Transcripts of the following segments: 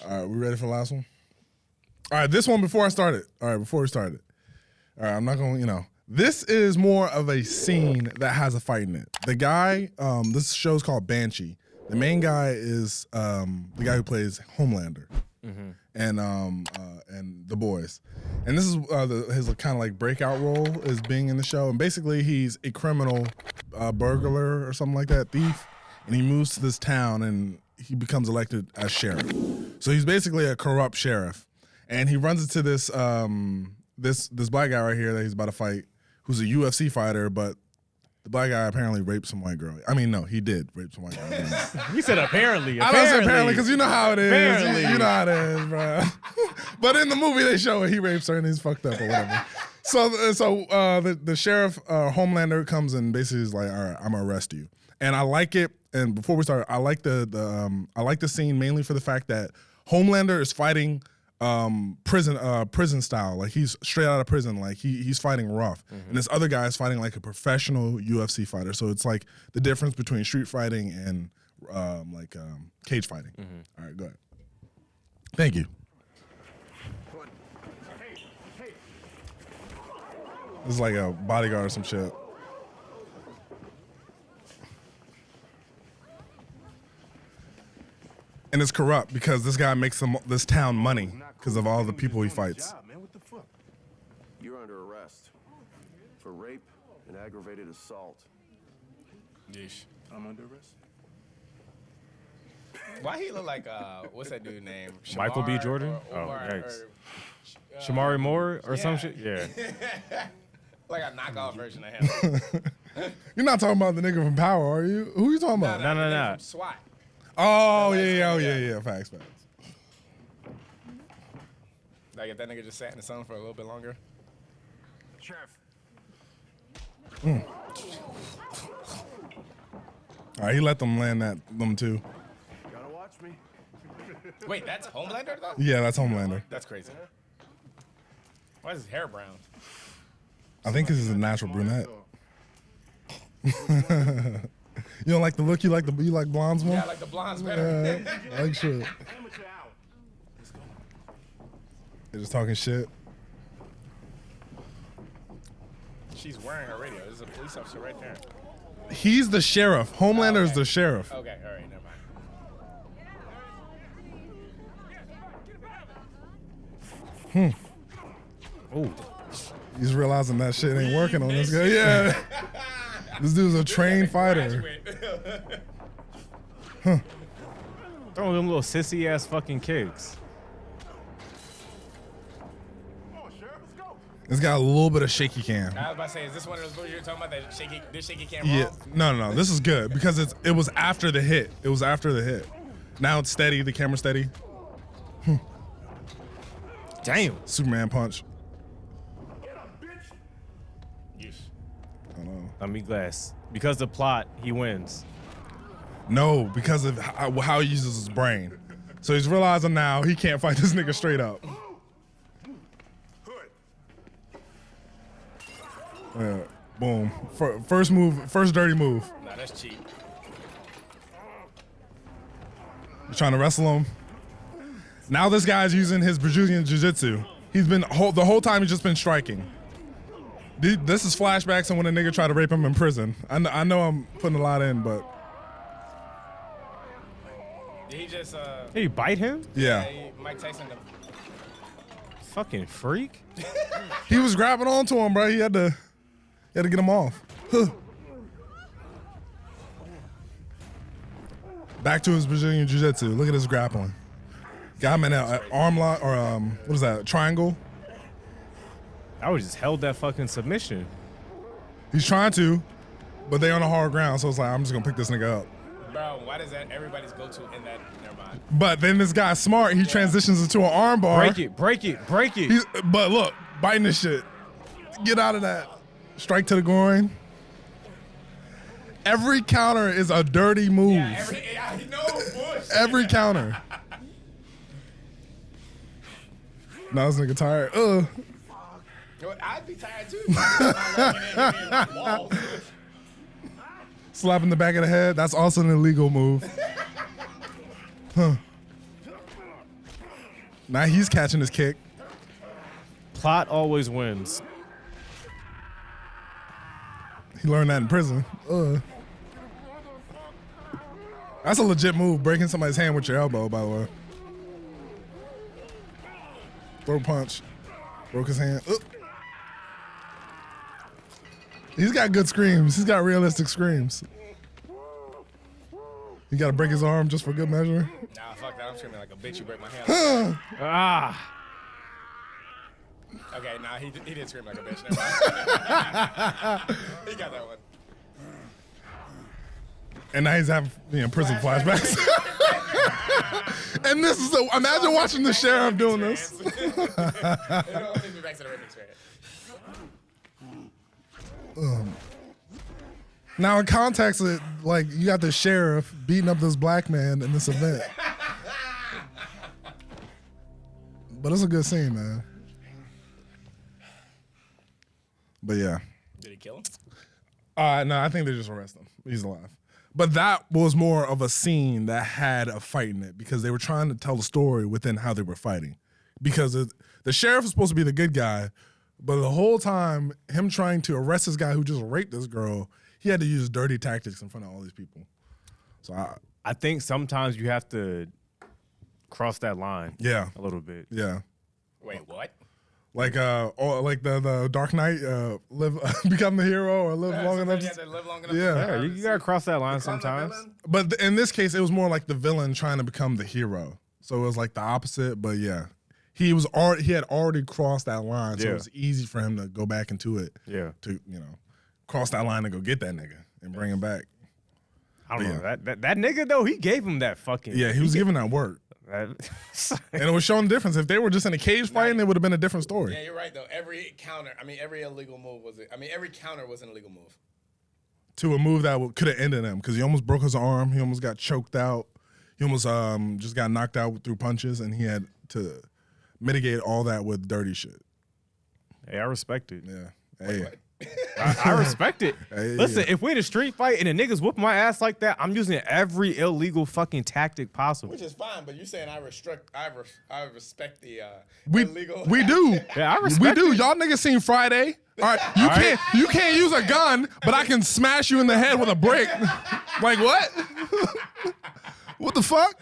All right, we ready for the last one? All right, this one before we started. All right, I'm not going to, This is more of a scene that has a fight in it. The guy, this show's called Banshee. The main guy is the guy who plays Homelander and The Boys. And this is his kind of like breakout role is being in the show. And basically he's a criminal burglar or something like that, thief. And he moves to this town and he becomes elected as sheriff. So he's basically a corrupt sheriff. And he runs into this this black guy right here that he's about to fight, who's a UFC fighter, but the black guy apparently raped some white girl. I mean, no, he did rape some white girl. You said apparently. I don't say apparently because you know how it is. Apparently. You know how it is, bro. But in the movie, they show it. He rapes her and he's fucked up or whatever. So the sheriff, Homelander, comes and basically is like, all right, I'm going to arrest you. And I like it. And before we start, I like the scene mainly for the fact that Homelander is fighting prison style, like he's straight out of prison, like he's fighting rough, and this other guy is fighting like a professional UFC fighter. So it's like the difference between street fighting and cage fighting. All right, go ahead. Thank you. This is like a bodyguard or some shit. And it's corrupt because this guy makes this town money because of all the people he fights. You're under arrest for rape and aggravated assault. Yeesh. I'm under arrest? Why he look like, what's that dude name? Michael B. Jordan? Yikes. Shamari Moore or some shit? Yeah. Like a knockoff version of him. You're not talking about the nigga from Power, are you? Who are you talking about? No. SWAT. Oh, yeah. Facts. Like if that nigga just sat in the sun for a little bit longer. Sheriff. All right, he let them land them too. Gotta watch me. Wait, that's Homelander though? Yeah, that's Homelander. That's crazy. Why is his hair brown? I think this is a natural brunette. You don't like the look? You like blondes more? Yeah, I like the blondes better. Yeah, like shit. They're just talking shit. She's wearing her radio. There's a police officer right there. He's the sheriff. Homelander is the sheriff. Okay, all right, never mind. Oh. He's realizing that shit ain't working on this guy. Yeah. This dude's a trained fighter. Throwing them little sissy ass fucking kicks. It's got a little bit of shaky cam. I was about to say, is this one of those movies you're talking about that shaky camera? Yeah. No. This is good because it was after the hit. It was after the hit. Now it's steady. The camera's steady. Damn. Superman punch. I mean, glass. Because the plot, he wins. No, because of how he uses his brain. So he's realizing now he can't fight this nigga straight up. Boom. First move, first dirty move. Nah, that's cheap. You're trying to wrestle him. Now this guy's using his Brazilian jiu-jitsu. He's been the whole time he's just been striking. This is flashbacks on when a nigga tried to rape him in prison. I know I'm putting a lot in, but. Did he just Did he bite him? Yeah. Mike Tyson. Fucking freak. He was grabbing onto him, bro. He had to get him off. Back to his Brazilian jiu-jitsu. Look at his grappling. Got him in an arm lock or what is that? Triangle. I would just held that fucking submission. He's trying to, but they on a hard ground, so it's like I'm just gonna pick this nigga up. Bro, why does that everybody's go to in that? Never mind. But then this guy's smart. He transitions into an arm bar. Break it. But look, biting this shit. Get out of that. Strike to the groin. Every counter is a dirty move. Yeah, I know, bullshit. Every counter. Now this nigga tired. I'd be tired too. Slap in the back of the head. That's also an illegal move. Now he's catching his kick. Plot always wins. He learned that in prison. That's a legit move, breaking somebody's hand with your elbow, by the way. Throw punch. Broke his hand. He's got good screams. He's got realistic screams. You gotta break his arm just for good measure. Nah, fuck that. I'm screaming like a bitch. You break my hand. Okay, nah, he did scream like a bitch. Never mind. He got that one. And now he's having prison flashbacks. And this is imagine watching the sheriff doing this. It don't take me back to the rape experience. Now in context, like you got the sheriff beating up this black man in this event. But it's a good scene, man. But yeah. Did he kill him? No, I think they just arrest him. He's alive. But that was more of a scene that had a fight in it because they were trying to tell the story within how they were fighting. Because the sheriff was supposed to be the good guy, but the whole time, him trying to arrest this guy who just raped this girl, he had to use dirty tactics in front of all these people. So I think sometimes you have to cross that line. Yeah. A little bit. Yeah. Wait, what? Like like the Dark Knight, become the hero or live long enough. You have to live long enough. Yeah. You gotta cross that line sometimes. But in this case, it was more like the villain trying to become the hero. So it was like the opposite. But yeah, he had already crossed that line, so it was easy for him to go back into it. Yeah. To cross that line and go get that nigga and bring him back. I don't know that nigga though. He gave him that fucking. Yeah, he was giving that work. And it was showing the difference. If they were just in a cage fighting, it would have been a different story. Yeah, you're right though. Every illegal move every counter was an illegal move. To a move that could have ended him because he almost broke his arm. He almost got choked out. He almost just got knocked out through punches, and he had to mitigate all that with dirty shit. Hey, I respect it. Yeah. Hey. I respect it. Hey, Listen, if we in a street fight and the niggas whoop my ass like that, I'm using every illegal fucking tactic possible. Which is fine, but you're saying I respect the illegal. We do. Yeah, I respect We do. it. Y'all niggas seen Friday. All right, you can't use a gun, but I can smash you in the head with a brick. Like what? What the fuck?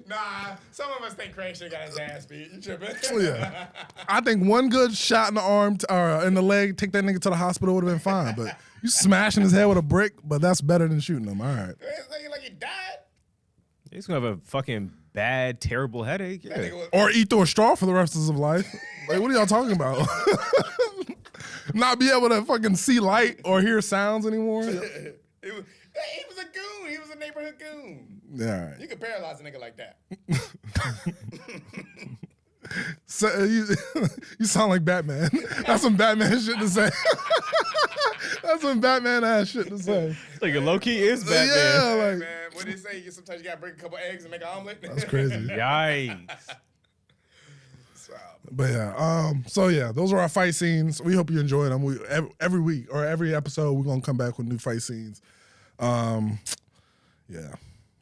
Nah, some of us think Craig should got his ass beat. You tripping? Yeah. I think one good shot in the arm or in the leg, take that nigga to the hospital would have been fine. But you smashing his head with a brick, but that's better than shooting him. All right. It's like he died. He's gonna have a fucking bad, terrible headache. Yeah. Or eat through a straw for the rest of his life. Like, what are y'all talking about? Not be able to fucking see light or hear sounds anymore? He was a goon. He was a neighborhood goon. Yeah. All right. You could paralyze a nigga like that. So, you sound like Batman. That's some Batman shit to say. That's some Batman ass shit to say. Like a low key is Batman. Yeah, like Man, what did they say? Sometimes you gotta break a couple eggs and make an omelet. that's crazy. Yikes. But yeah, so yeah, those are our fight scenes. We hope you enjoyed them. Every week or every episode, we're gonna come back with new fight scenes. Yeah.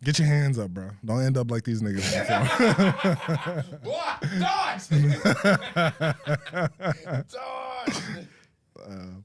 Get your hands up, bro. Don't end up like these niggas before. Boy, dodge! Dodge!